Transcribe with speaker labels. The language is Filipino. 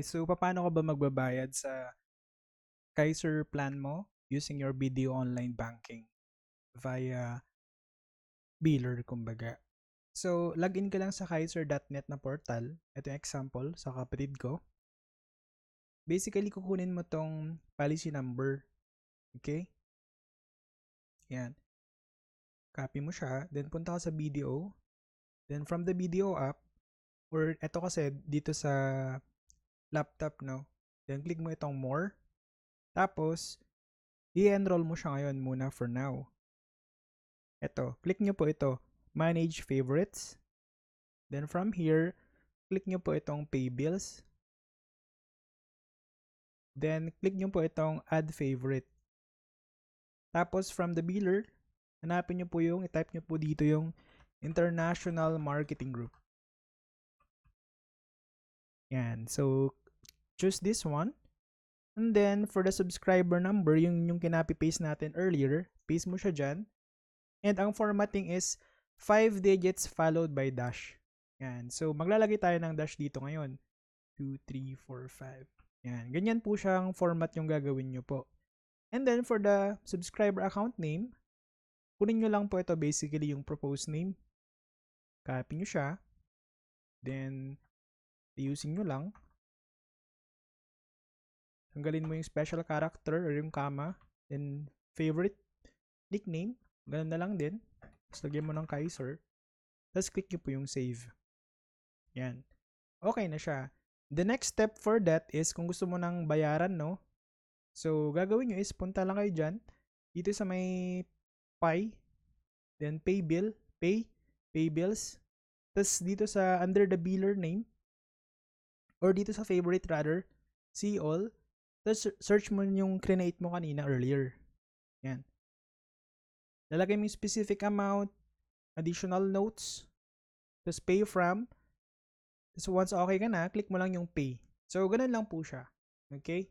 Speaker 1: So papaano ka ba magbabayad sa Kaiser plan mo using your video online banking via biller kumbaga? So, login ka lang sa kaiser.net na portal. Ito yung example sa kapatid ko. Basically, kukunin mo tong policy number. Okay? Yan. Copy mo siya. Then, punta ka sa BDO. Then, from the BDO app, or ito kasi dito sa laptop, no? Then, click mo itong more. Tapos, i-enroll mo siya ngayon muna for now. Ito, click nyo po ito, Manage Favorites. Then from here, click nyo po itong Pay Bills. Then click nyo po itong Add Favorite. Tapos from the biller, hanapin nyo po yung, i-type nyo po dito yung International Marketing Group. Yan. So, choose this one. And then, for the subscriber number, yung kinapi-paste natin earlier, paste mo siya dyan. And ang formatting is 5 digits followed by dash. Yan. So, maglalagay tayo ng dash dito ngayon. 2, 3, 4, 5. Yan. Ganyan po siyang format yung gagawin nyo po. And then, for the subscriber account name, kunin nyo lang po ito basically yung proposed name. Copy nyo siya. Then, using nyo lang. Tanggalin mo yung special character or yung comma. Then, favorite nickname. Ganun na lang din. Tapos, lagyan mo ng Kaiser. Tapos, click nyo po yung save. Yan. Okay na siya. The next step for that is kung gusto mo nang bayaran, no? So, gagawin nyo is punta lang kayo dyan. Dito sa may Pay. Then, pay bill. Pay bills. Tapos, dito sa under the biller name. Or dito sa favorite rather. See all. Tapos, search mo yung create mo kanina earlier. Yan. Lalagay mo yung specific amount. Additional notes. Tapos, pay from. So, once okay ka na, click mo lang yung pay. So, ganun lang po siya. Okay?